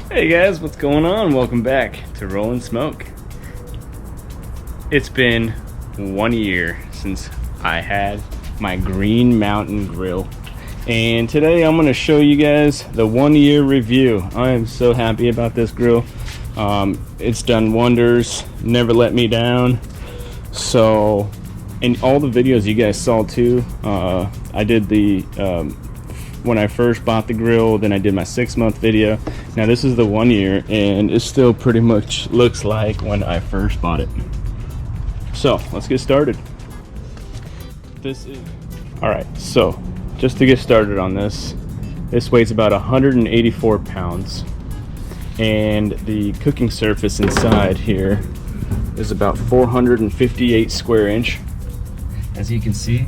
Hey guys, what's going on? Welcome back to Roll and Smoke. It's been 1 year since I had my Green Mountain grill, and today I'm going to show you guys the 1 year review. I am so happy about this grill. It's done wonders, never let me down. So, in all the videos you guys saw too, I did the when I first bought the grill, then I did my 6-month video. Now this is the 1 year, and it still pretty much looks like when I first bought it. So let's get started. Alright, so just to get started on this weighs about 184 pounds, and the cooking surface inside here is about 458 square inch, as you can see.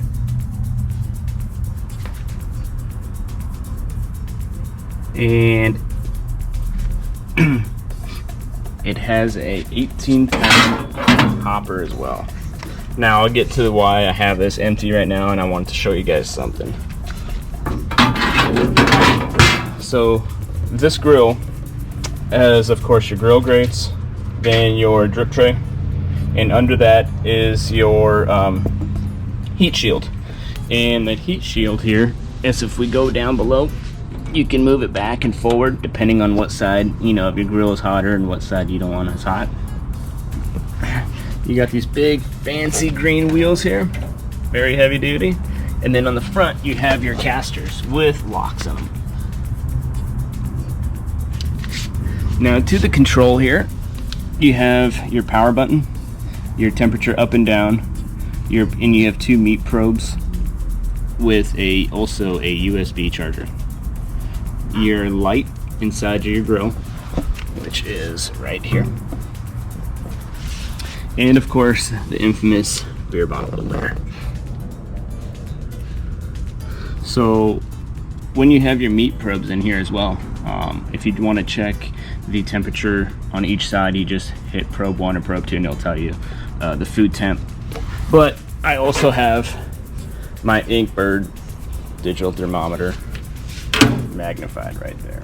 And it has a 18-pound hopper as well. Now I'll get to why I have this empty right now, and I want to show you guys something. So this grill has, of course, your grill grates, then your drip tray, and under that is your heat shield. And the heat shield here is, if we go down below, you can move it back and forward depending on what side, you know, if your grill is hotter and what side you don't want as hot. You got these big fancy green wheels here, very heavy duty, and then on the front you have your casters with locks on them. Now to the control here, you have your power button, your temperature up and down, and you have 2 meat probes with also a USB charger. Your light inside of your grill, which is right here, and of course the infamous beer bottle opener. So when you have your meat probes in here as well, if you want to check the temperature on each side, you just hit probe 1 or probe 2 and it'll tell you the food temp. But I also have my Inkbird digital thermometer magnified right there.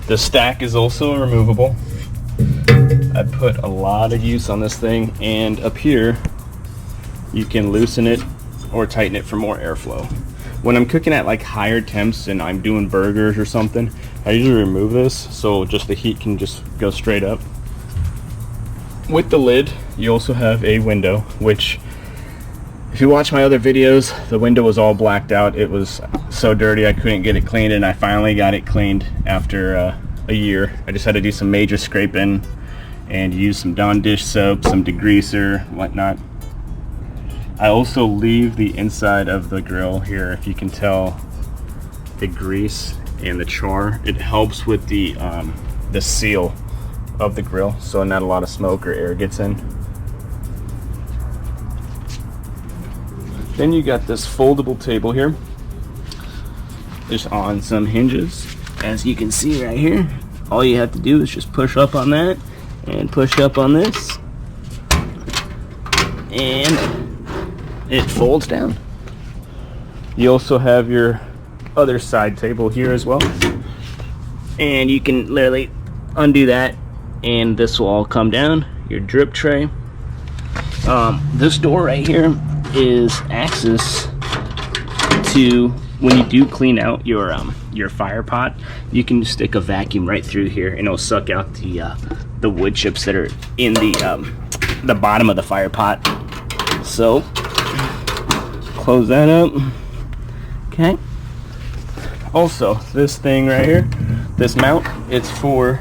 The stack is also removable. I put a lot of use on this thing, and up here you can loosen it or tighten it for more airflow. When I'm cooking at like higher temps and I'm doing burgers or something, I usually remove this so just the heat can just go straight up. With the lid, you also have a window, which, if you watch my other videos, the window was all blacked out. It was so dirty I couldn't get it cleaned, and I finally got it cleaned after a year. I just had to do some major scraping and use some Dawn dish soap, some degreaser, whatnot. I also leave the inside of the grill here, if you can tell, the grease and the char. It helps with the seal of the grill, so not a lot of smoke or air gets in. Then you got this foldable table here, just on some hinges, as you can see right here. All you have to do is just push up on that and push up on this, and it folds down. You also have your other side table here as well, and you can literally undo that and this will all come down. Your drip tray. This door right here is access to, when you do clean out your fire pot, you can stick a vacuum right through here and it'll suck out the wood chips that are in the bottom of the fire pot. So close that up. Okay. Also, this thing right here, this mount, it's for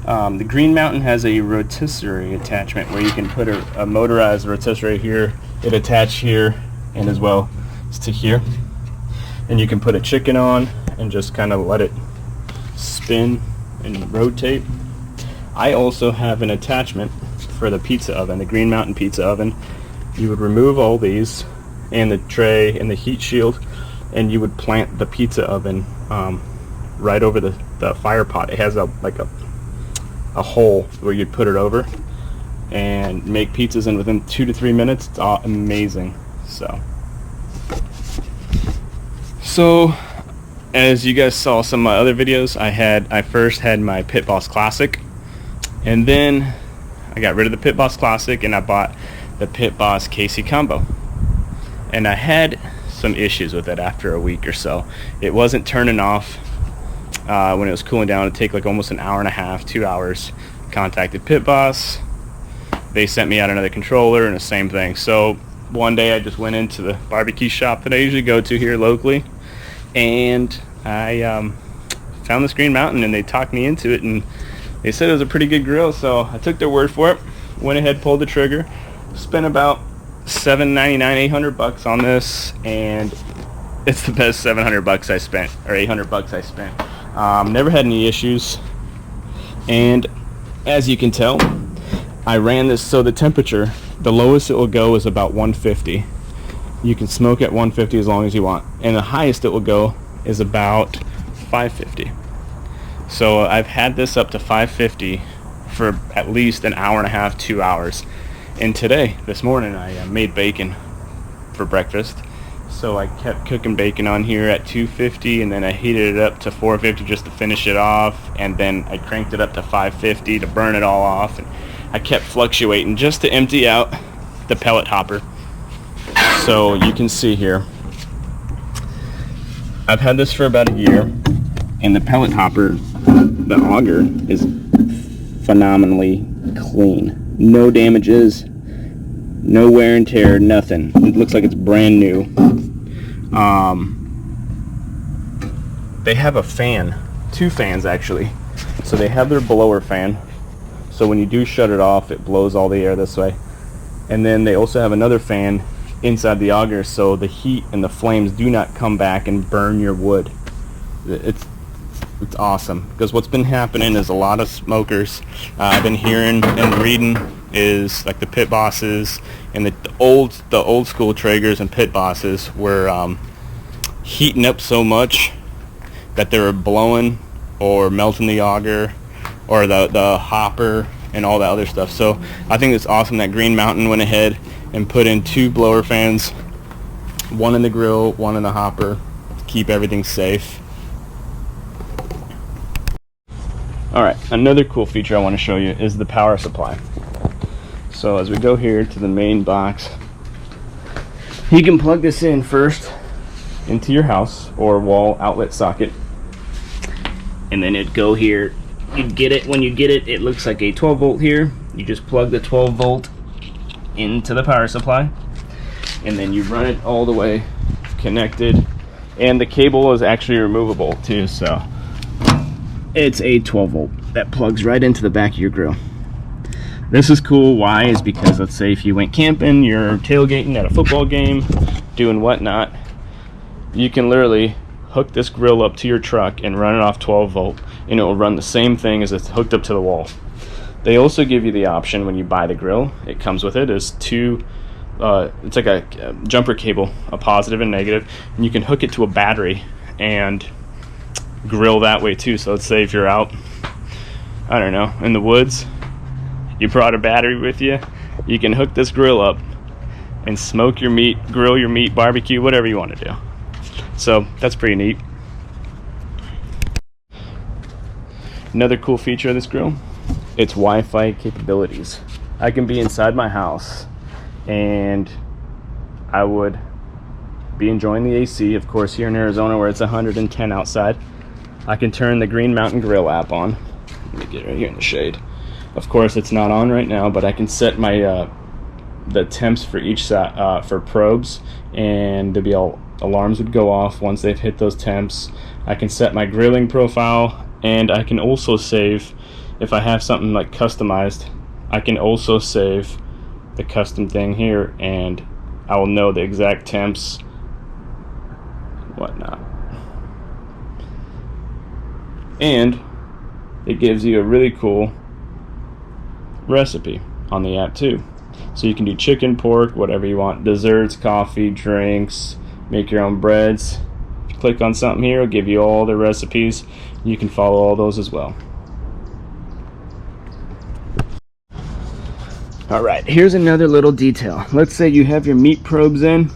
the Green Mountain has a rotisserie attachment where you can put a motorized rotisserie here. It attached here and as well as to here, and you can put a chicken on and just kind of let it spin and rotate. I also have an attachment for the pizza oven, the Green Mountain pizza oven. You would remove all these and the tray and the heat shield, and you would plant the pizza oven right over the fire pot. It has like a hole where you'd put it over and make pizzas in within 2 to 3 minutes. It's amazing. So as you guys saw some of my other videos, I first had my Pit Boss Classic, and then I got rid of the Pit Boss Classic and I bought the Pit Boss KC Combo. And I had some issues with it after a week or so. It wasn't turning off when it was cooling down. It'd take like almost an hour and a half, 2 hours. Contacted Pit Boss. They sent me out another controller and the same thing. So one day I just went into the barbecue shop that I usually go to here locally, and I found this Green Mountain, and they talked me into it, and they said it was a pretty good grill, so I took their word for it. Went ahead, pulled the trigger, spent about $799, $800 on this, and it's the best $700 I spent, or $800 I spent. Never had any issues, and as you can tell, I ran this so the temperature, the lowest it will go is about 150. You can smoke at 150 as long as you want, and the highest it will go is about 550. So I've had this up to 550 for at least an hour and a half, 2 hours. And today, this morning, I made bacon for breakfast. So I kept cooking bacon on here at 250, and then I heated it up to 450 just to finish it off, and then I cranked it up to 550 to burn it all off. And I kept fluctuating just to empty out the pellet hopper. So you can see here, I've had this for about a year, and the pellet hopper, the auger, is phenomenally clean. No damages, no wear and tear, nothing. It looks like it's brand new. They have a fan, 2 fans actually. So they have their blower fan, so when you do shut it off, it blows all the air this way. And then they also have another fan inside the auger, so the heat and the flames do not come back and burn your wood. It's awesome, because what's been happening is a lot of smokers I've been hearing and reading is like the Pit Bosses and the old school Traegers and Pit Bosses were heating up so much that they were blowing or melting the auger or the hopper and all that other stuff. So I think it's awesome that Green Mountain went ahead and put in 2 blower fans, one in the grill, one in the hopper, to keep everything safe. Alright, another cool feature I want to show you is the power supply. So as we go here to the main box, you can plug this in first into your house or wall outlet socket, and then it'd go here. You'd get it, when you get it, it looks like a 12 volt here. You just plug the 12 volt into the power supply, and then you run it all the way connected, and the cable is actually removable too, so it's a 12 volt that plugs right into the back of your grill. This is cool. Why? Is because let's say if you went camping, you're tailgating at a football game, doing whatnot, you can literally hook this grill up to your truck and run it off 12 volt, and it will run the same thing as it's hooked up to the wall. They also give you the option when you buy the grill, it comes with it, is 2 it's like a jumper cable, a positive and negative, and you can hook it to a battery and grill that way too. So let's say if you're out, I don't know, in the woods, you brought a battery with you, you can hook this grill up and smoke your meat, grill your meat, barbecue, whatever you want to do. So that's pretty neat. Another cool feature of this grill, its Wi-Fi capabilities. I can be inside my house and I would be enjoying the AC. Of course, here in Arizona where it's 110 outside, I can turn the Green Mountain Grill app on. Let me get right here in the shade. Of course, it's not on right now, but I can set my the temps for each side for probes, and there'd be alarms would go off once they've hit those temps. I can set my grilling profile, and I can also save, if I have something like customized, I can also save the custom thing here, and I will know the exact temps, whatnot. And it gives you a really cool recipe on the app too. So you can do chicken, pork, whatever you want, desserts, coffee, drinks, make your own breads. If you click on something here, it'll give you all the recipes. You can follow all those as well. Alright, here's another little detail. Let's say you have your meat probes in,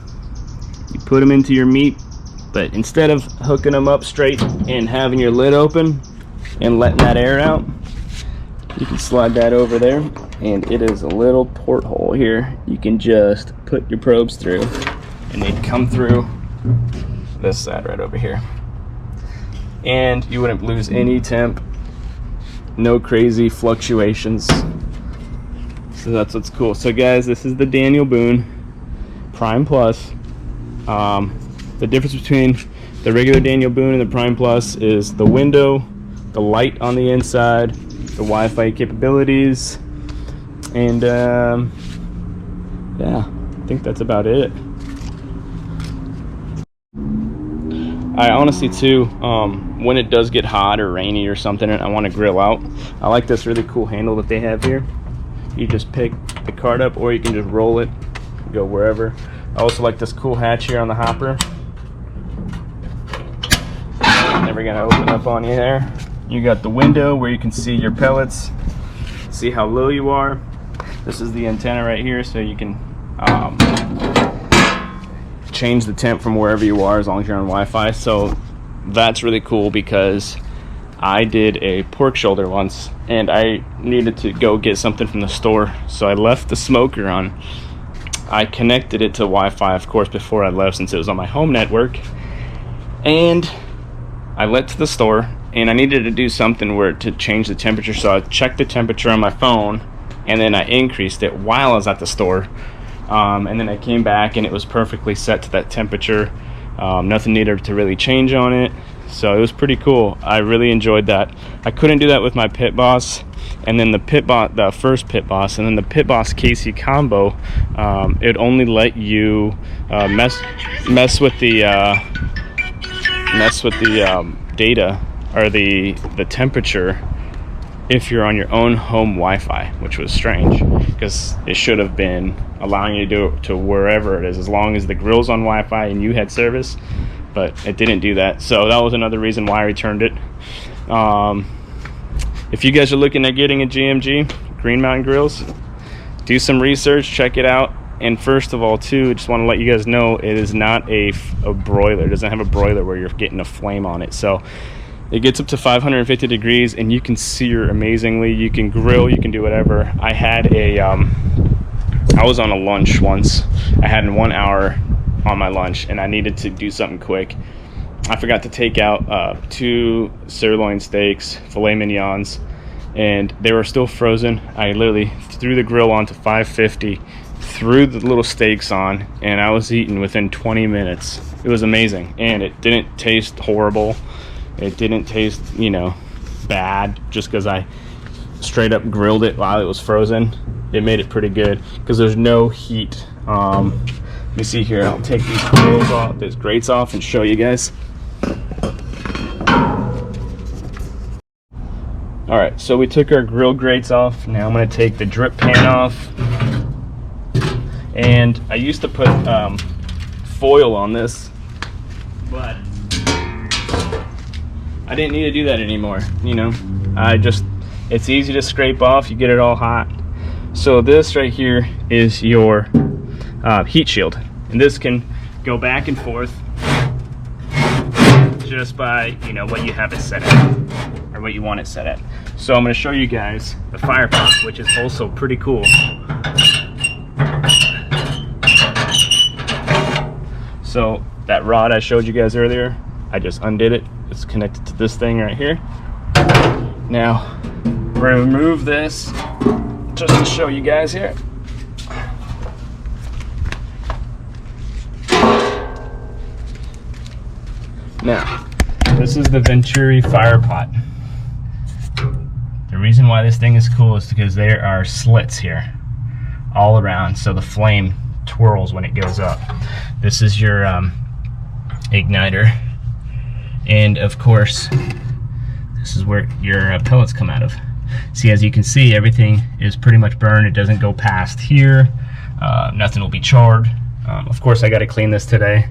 you put them into your meat, But instead of hooking them up straight and having your lid open and letting that air out, you can slide that over there, and it is a little porthole here. You can just put your probes through, and they'd come through this side right over here. And you wouldn't lose any temp, no crazy fluctuations. So that's what's cool. So guys, this is the Daniel Boone Prime Plus. The difference between the regular Daniel Boone and the Prime Plus is the window, the light on the inside, the Wi-Fi capabilities, and yeah, I think that's about it. I honestly too, when it does get hot or rainy or something and I want to grill out, I like this really cool handle that they have here. You just pick the cart up, or you can just roll it, go wherever. I also like this cool hatch here on the hopper. Never gonna open up on you there. You got the window where you can see your pellets, see how low you are. This is the antenna right here, so you can change the temp from wherever you are as long as you're on Wi-Fi. So that's really cool, because I did a pork shoulder once and I needed to go get something from the store, so I left the smoker on. I connected it to Wi-Fi, of course, before I left, since it was on my home network, and I went to the store and I needed to do something where to change the temperature. So I checked the temperature on my phone, and then I increased it while I was at the store, and then I came back and it was perfectly set to that temperature. Nothing needed to really change on it, so it was pretty cool. I really enjoyed that. I couldn't do that with my Pit Boss, and then the first Pit Boss, and then the Pit Boss KC combo. It only let you mess with the data, or the temperature, if you're on your own home Wi-Fi, which was strange, because it should have been allowing you to do it to wherever it is, as long as the grill's on Wi-Fi and you had service, but it didn't do that. So that was another reason why I returned it. If you guys are looking at getting a GMG, Greenmountaingrills, do some research, check it out. And first of all too, I just want to let you guys know, it is not a broiler. It doesn't have a broiler where you're getting a flame on it. So it gets up to 550 degrees and you can sear amazingly. You can grill, you can do whatever. I had I was on a lunch once. I had 1 hour on my lunch and I needed to do something quick. I forgot to take out 2 sirloin steaks, filet mignons, and they were still frozen. I literally threw the grill on to 550, threw the little steaks on, and I was eating within 20 minutes. It was amazing, and it didn't taste horrible. It didn't taste, you know, bad just because I straight up grilled it while it was frozen. It made it pretty good because there's no heat. Let me see here. I'll take these grills off, these grates off, and show you guys. All right, so we took our grill grates off. Now I'm going to take the drip pan off. And I used to put foil on this, but I didn't need to do that anymore. You know, it's easy to scrape off. You get it all hot. So this right here is your heat shield, and this can go back and forth just by, you know, what you have it set at, or what you want it set at. So I'm going to show you guys the fire pot, which is also pretty cool. So that rod I showed you guys earlier, I just undid it. It's connected to this thing right here. Now we're going to remove this just to show you guys here. Now, this is the Venturi fire pot. The reason why this thing is cool is because there are slits here all around, so the flame twirls when it goes up. This is your igniter, and of course this is where your pellets come out of. See, as you can see, everything is pretty much burned. It doesn't go past here. Nothing will be charred. Of course, I got to clean this today.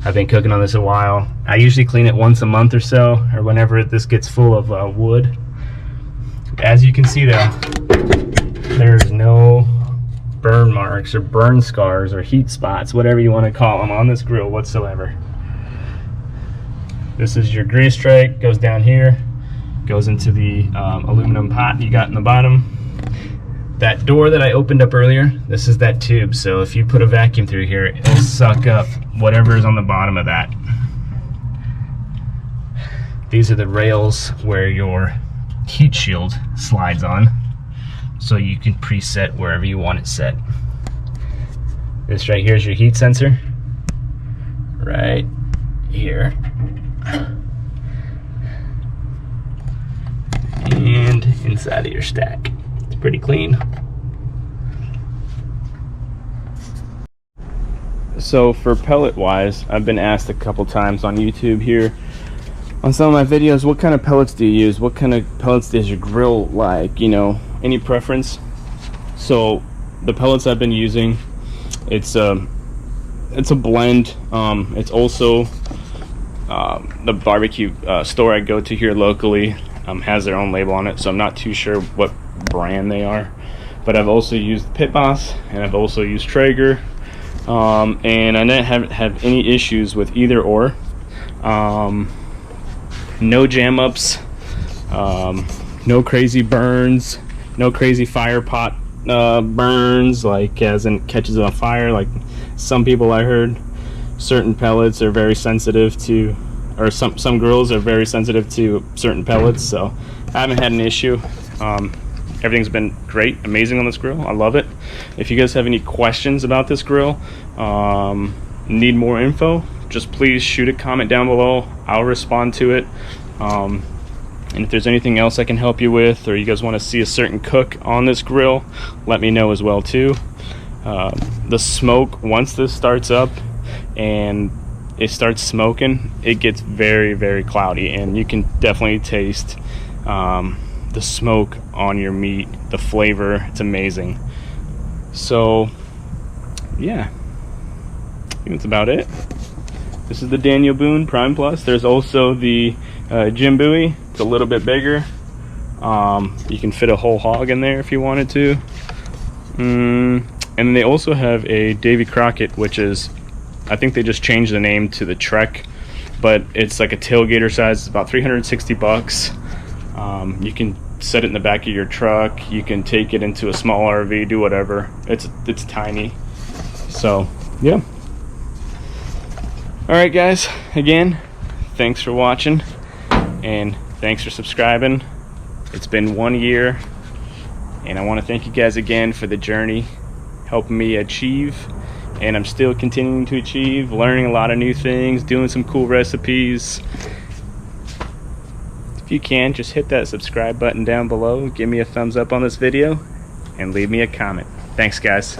I've been cooking on this a while. I usually clean it once a month or so, or whenever this gets full of wood. As you can see though, there's no burn marks or burn scars or heat spots, whatever you want to call them, on this grill whatsoever. This is your grease strike, goes down here, goes into the aluminum pot you got in the bottom. That door that I opened up earlier, this is that tube, so if you put a vacuum through here, it'll suck up whatever is on the bottom of that. These are the rails where your heat shield slides on, so you can preset wherever you want it set. This right here is your heat sensor, right here. And inside of your stack. It's pretty clean. So for pellet wise, I've been asked a couple times on YouTube here on some of my videos, what kind of pellets do you use? What kind of pellets does your grill like? You know, any preference? So the pellets I've been using, it's a blend. It's also the barbecue store I go to here locally has their own label on it, so I'm not too sure what brand they are. But I've also used Pit Boss, and I've also used Traeger, and I didn't have any issues with either or. No jam ups, no crazy burns, no crazy fire pot burns, like as in catches on fire like some people I heard. Certain pellets are very sensitive to, or some grills are very sensitive to certain pellets, so I haven't had an issue. Everything's been great, amazing on this grill. I love it. If you guys have any questions about this grill, need more info, just please shoot a comment down below. I'll respond to it. And if there's anything else I can help you with, or you guys want to see a certain cook on this grill, let me know as well too. The smoke, once this starts up and it starts smoking, it gets very, very cloudy, and you can definitely taste the smoke on your meat, the flavor. It's amazing. So yeah, I think that's about it. This is the Daniel Boone Prime Plus. There's also the Jim Bowie. It's a little bit bigger. You can fit a whole hog in there if you wanted to. And they also have a Davy Crockett, which is, I think they just changed the name to the Trek, but it's like a tailgater size. It's about 360 bucks. You can set it in the back of your truck. You can take it into a small RV, do whatever. It's tiny. So yeah. All right, guys. Again, thanks for watching, and thanks for subscribing. It's been 1 year, and I want to thank you guys again for the journey, helping me achieve, and I'm still continuing to achieve, learning a lot of new things, doing some cool recipes. If you can, just hit that subscribe button down below, give me a thumbs up on this video, and leave me a comment. Thanks, guys.